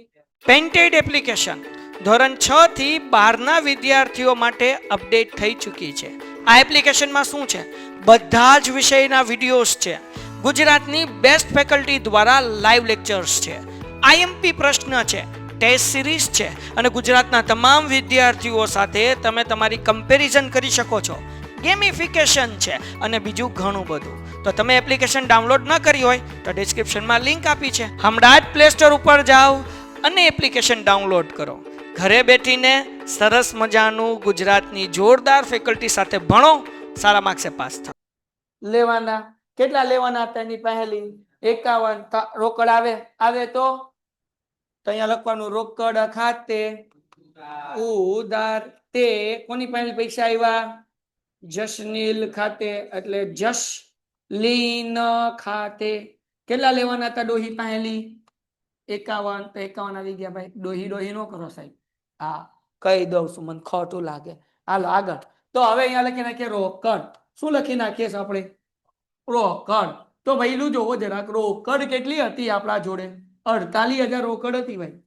પેન્ટેડ એપ્લિકેશન ધોરણ 6 થી 12 ના વિદ્યાર્થીઓ માટે અપડેટ થઈ ચૂકી છે આ એપ્લિકેશનમાં શું છે બધા જ વિષયના વિડિયોઝ છે ગુજરાતની બેસ્ટ ફેકલ્ટી દ્વારા લાઈવ લેક્ચર્સ છે આઈએમપી પ્રશ્ન છે ટેસ્ટ સિરીઝ છે અને ગુજરાતના તમામ વિદ્યાર્થીઓ સાથે તમે તમારી કમ્પેરિઝન કરી શકો છો ગેમિફિકેશન છે અને બીજું ઘણું બધું તો તમે એપ્લિકેશન ડાઉનલોડ ન કરી હોય તો ડિસ્ક્રિપ્શનમાં લિંક આપી છે હમણાં જ પ્લે સ્ટોર ઉપર જાઓ અને એપ્લિકેશન ડાઉનલોડ કરો ઘરે બેઠીને સરસ મજાનું ગુજરાતની જોરદાર ફેકલ્ટી સાથે ભણો સારા માર્ક્સે પાસ થાઓ લેવાના કેટલા લેવાના હતા એની પહેલી 51 રોકડ આવે તો અહીંયા લખવાનું રોકડ ખાતે ઉધાર તે કોની પહેલી પૈસા આવ્યા જસનીલ ખાતે એટલે જસલીન ખાતે કેટલા લેવાના હતા ડોહી પહેલી 51 તો 51 આવી ગયા ભાઈ ડોહી નો કરો સાહેબ હા કહી દઉં છું મને ખોટું લાગે હાલો આગળ તો હવે અહીંયા લખી નાખીએ રોકડ શું લખી નાખીએ આપણે રોકડ તો પહેલું જોવો જરાક રોકડ કેટલી હતી આપણા જોડે 48,000 રોકડ હતી ભાઈ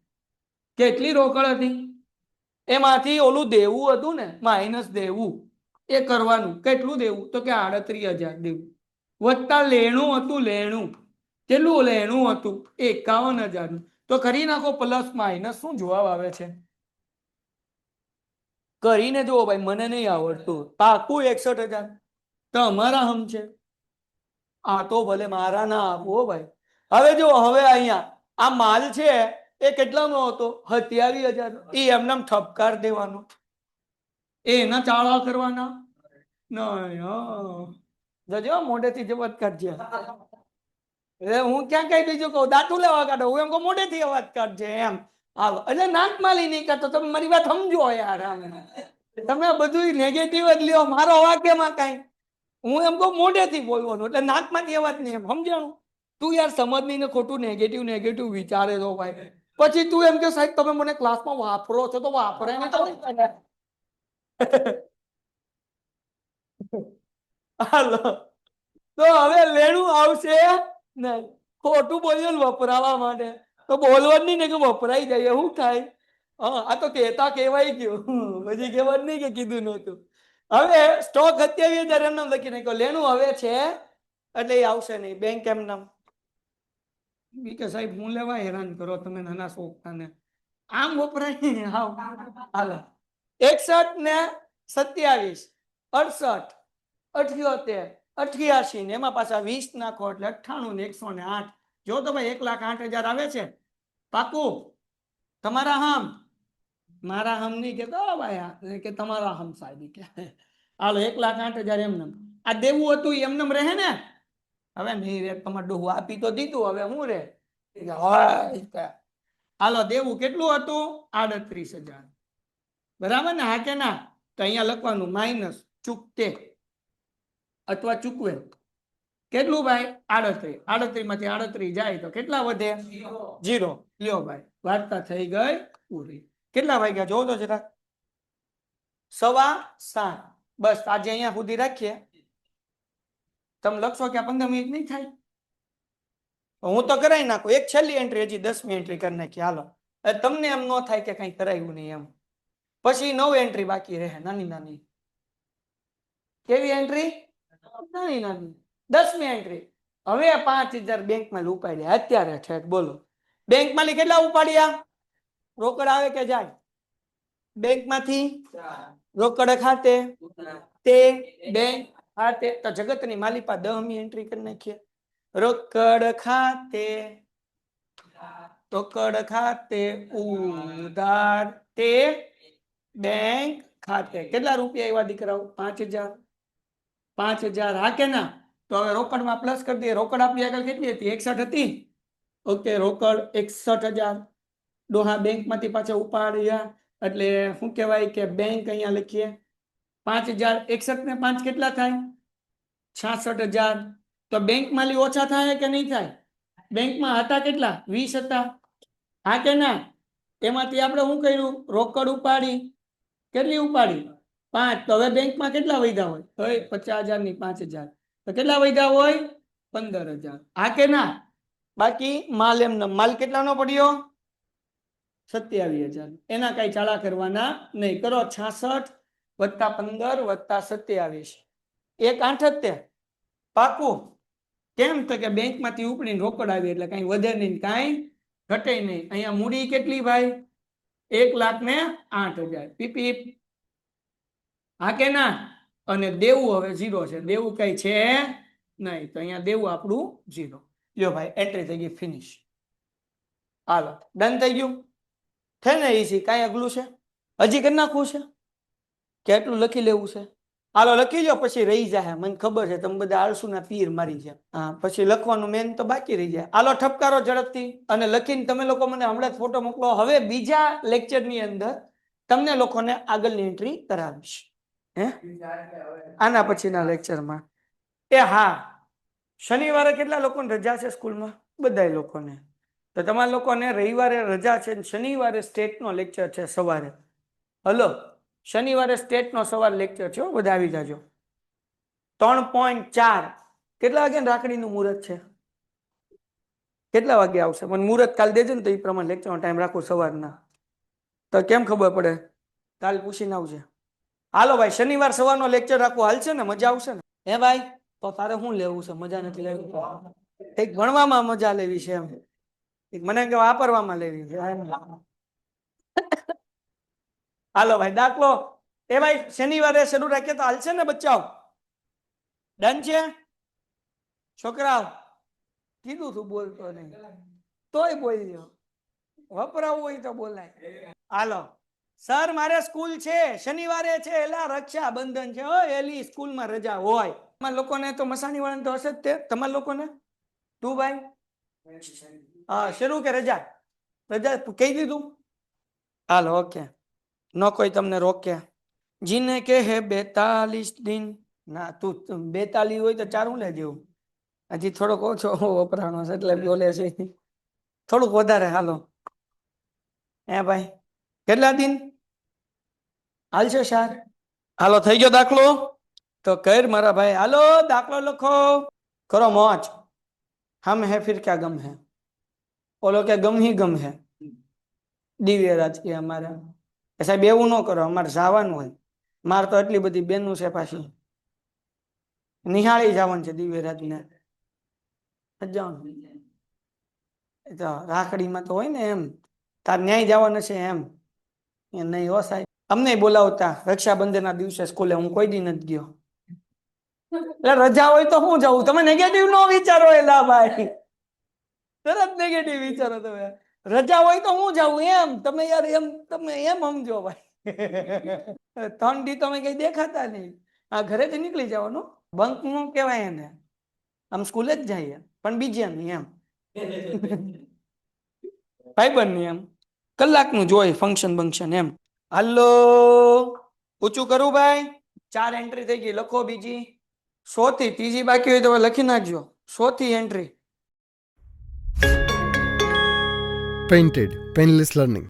કેટલી રોકડ હતી એમાંથી ઓલું દેવું હતું ને માઇનસ દેવું એ કરવાનું કેટલું દેવું તો કે 38,000 દેવું વત્તા લેણું હતું કેટલું લેણું હતું 51,000 તો કરી નાખો પ્લસ માઇનસ શું જવાબ આવે છે કરીને જુઓ ભાઈ મને નહીં આવડતું પાકું 61,000 તો અમારા હમ છે આ તો ભલે મારા ના આપો ભાઈ હવે જો હવે અહીંયા આ માલ છે એ કેટલાનો હતો 27,000 એ એમને ઠપકાર દેવાનો એના ચાળા કરવાના નહીં જજો મોઢેથી જ વાત કાઢજે એટલે હું ક્યાં કઈ બીજું કહું દાંતું લેવા કાઢો હું એમ કહું મોઢેથી અવાજ કાઢજે એમ હાલો એટલે નાક માલી નહીં કાઢતો તમે મારી વાત સમજો યાર તમે બધું નેગેટિવ જ લ્યો મારો વાક્યમાં કઈ હું એમ કહું મોઢેથી બોલવાનું એટલે નાકમાંથી અવાજ નહીં એમ સમજાણું તું યાર સમજ નહીં ને ખોટું નેગેટિવ વિચારે તો ભાઈ પછી તું એમ કે સાહેબ તમે મને ક્લાસમાં વાપરો છો તો વાપરે ને તો હાલો તો હવે લેણું આવશે નહીં ખોટું બોલ્યું વપરાવા માટે તો બોલવાનું નહીં ને કે વપરાઈ જાય શું થાય હા આ તો કહેતા કહેવાય ગયું પછી કહેવાનું નહીં કે કીધું નહોતું હવે સ્ટોક 27,000 એમ નામ લખી નાખ્યો લેણું હવે છે એટલે એ આવશે નહીં બેંક એમ નામ કે સાહેબ હું લેવા હેરાન કરો તમે નાના શોખતાને આમ વપરાય હાલો 61 ને 27, 68, 78, 88 ને એમાં પાછા 20 નાખો એટલે 98 ને 108. જો તો ભાઈ 1,08,000 આવે છે. પાકું? તમારા હમ? મારા હમ નહીં કેતો ભાઈ, કે તમારા હમ સાહેબ કે હાલો 1,08,000 એમને. આ દેવું હતું એમને રહે ને? હવે નહીં રે, તમારે ડોહું આપી તો દીધું, હવે હું રે? હાલો દેવું કેટલું હતું? 38,000. બરાબર ને? હા કે ના? તો અહીંયા લખવાનું માઇનસ ચૂકતે અથવા ચૂકવે. કેટલું ભાઈ? 38. 38 માંથી 38 જાય તો કેટલા વધે? 0. લ્યો ભાઈ, વાર્તા થઈ ગઈ પૂરી. કેટલા વાગ્યા જોવો તો જરા? 7:15. બસ આજે અહીંયા સુધી રાખીએ. તમે લખશો કે 15 મિનિટ નહીં થાય? હું તો કરાવી નાખું. એક છેલ્લી એન્ટ્રી, હજી 10મી એન્ટ્રી કરી નાખી. હાલો, તમને એમ ન થાય કે કઈ કરાયું નહીં એમ. પછી 9 એન્ટ્રી બાકી રહે, નાની નાની. કેવી એન્ટ્રી? નાની નાની. 10મી એન્ટ્રી. હવે 5,000 બેંકમાં ઉપાડ્યા અત્યારે ઠેઠ. બોલો, બેંકમાં કેટલા ઉપાડ્યા? રોકડ આવે કે જાય? બેંકમાંથી રોકડ ખાતે તે બેંક ખાતે. તો જગતની માલિપા 10મી એન્ટ્રી કરી નાખીએ. રોકડ ખાતે, રોકડ ખાતે ઉધાર તે બેંક ખાતે. કેટલા રૂપિયા આવ્યા દીકરાઓ? 5,000. 5,000 હા કે ના? તો હવે રોકડમાં પ્લસ કરી દઈએ. રોકડ આપણી આગળ કેટલી હતી? 61 હતી. ઓકે, રોકડ 61,000 ડોહા બેંકમાંથી પાછા ઉપાડ્યા એટલે શું કહેવાય કે બેંક અહીંયા લખીએ. 5,000 61 ને 5 કેટલા થાય? 66,000. તો બેંકમાં ઓછા થાય કે નહીં થાય? બેંકમાં હતા કેટલા? 20 હતા. હા કે ના? એમાંથી આપણે શું કર્યું? રોકડ ઉપાડી. કેટલી ઉપાડી? 5. તો હવે બેંકમાં કેટલા વધ્યા હોય? 50,000 ની 5,000. તો કેટલા વધ્યા હોય? 15,000. હા કે ના? બાકી માલ એમનો માલ કેટલાનો પડ્યો? 27,000. એના કઈ ચાળા કરવાના નહીં. કરો 66 વત્તા 15 વત્તા 27. 1,08,000. પાકું? કેમ? તો કે બેંકમાંથી ઉપડીને રોકડ આવી એટલે કઈ વધે નહીં, કઈ ઘટે નહીં. અહીંયા મૂડી કેટલી ભાઈ? 1,08,000. પીપી. હા કે ના? અને દેવું હવે 0 છે. દેવું કઈ છે નહીં, તો અહીંયા દેવું આપણું 0. લ્યો ભાઈ, એન્ટ્રી થઈ ગઈ, ફિનિશ. હાલો, ડન થઈ ગયું. છે ને ઈઝી? કાંઈ અગલું છે? હજી કરી નાખવું છે? કેટલું લખી લેવું છે? હાલો લખી લો, પછી રહી જાય. મને ખબર છે તમે બધા આળસુના પીર મારી છે. હા, પછી લખવાનું મેન તો બાકી રહી જાય. હાલો ઠપકારો ઝડપથી અને લખીને તમે લોકો મને હમણાં જ ફોટો મોકલો. હવે બીજા લેક્ચરની અંદર તમને લોકોને આગળની એન્ટ્રી કરાવીશ. હે આના પછીના લેક્ચરમાં. એ હા, શનિવારે કેટલા લોકોને રજા છે સ્કૂલમાં? બધા લોકોને. તો તમારા લોકોને રવિવારે રજા છે, શનિવારે સ્ટેટનો લેક્ચર છે સવારે. હલો, શનિવારે સ્ટેટનો સવાર લેક્ચર છે, બધા આવી જાજો. 3.4. કેટલા વાગે રાખડીનું મુહૂર્ત છે? કેટલા વાગે આવશે? મને મુહૂર્ત કાલ દેજો ને, તો એ પ્રમાણે લેક્ચરનો ટાઈમ રાખો સવારના. તો કેમ ખબર પડે? કાલ પૂછીને આવજે. હાલો ભાઈ, શનિવાર સવારનો લેક્ચર રાખો, હાલશે ને? મજા આવશે ને? હે ભાઈ? તો તારે શું લેવું છે? મજા નથી લેવી? એક ભણવામાં મજા લેવી છે એમ, મને કે વાપરવામાં લેવી છે. હાલો ભાઈ, દાખલો એ ભાઈ શનિવારે શરૂ રાખીએ તો હાલશે ને બચ્ચાઓ? ડન છે છોકરાઓ? કીધું તું બોલતો નહીં, તોય બોલ્યો. વપરાવું હોય તો બોલાય. હાલો, સર મારે સ્કૂલ છે શનિવારે છે, એલા રક્ષાબંધન છે, હો એલી સ્કૂલમાં રજા હોય. તમારા લોકોને તો મસાણી વાળા તો હશે જ તે. તમારા લોકોને તું ભાઈ હા શરૂ કે રજા? રજા કહી દીધું? હાલો ઓકે, નો કોઈ તમને રોકે. જીને કે હે 42 દિન. ના તું 42 હોય તો ચારું લે જેવું. હજી થોડોક ઓછો વપરાણો છે એટલે બોલે છે થોડુંક વધારે. હાલો હે ભાઈ, કેટલા દિન હાલશે સાર? હાલો થઈ ગયો દાખલો? તો કર મારા ભાઈ. હાલો દાખલો લખો, કરો મોજ. હમ હે ફિર ક્યા ગમ હે? ઓલો કે ગમ હી ગમ હે. દિવ્ય રાજ કે અમારે સાહેબ એવું ન કરો, અમારે જવાનું હોય. મારે તો એટલી બધી બેનું છે, પાછી નિહાળી જવાનું છે દિવ્યરાજ ને. રાખડીમાં તો હોય ને એમ. તાર ન્યાય જવાનું છે એમ? નહીં હો સાહેબ. અમને બોલાવતા રક્ષાબંધનના દિવસે સ્કૂલે, હું કોઈ દી નથી ગયો. એટલે રજા હોય તો હું જવું? તમે નેગેટિવ નો વિચારો એલા ભાઈ, તરત નેગેટિવ વિચારો તમે. રજા હોય તો હું જાઉં એમ, તમે યાર એમ તમે એમ સમજો ભાઈ. 3 દી તમે કઈ દેખાતા નહીં. આ ઘરેથી નીકળી જવાનું. બંક નું કહેવાય એને, આમ સ્કૂલે જ જઈએ પણ બીજે નહીં એમ. ભાઈબંધ નહીં એમ, કલાકનું જોઈ ફંક્શન બંક્શન એમ. હાલો, ઊંચું કરું ભાઈ? 4 એન્ટ્રી થઈ ગઈ, લખો બીજી. 100 થી ત્રીજી બાકી હોય તો લખી નાખજો. 100 થી એન્ટ્રી. Painted Painless Learning.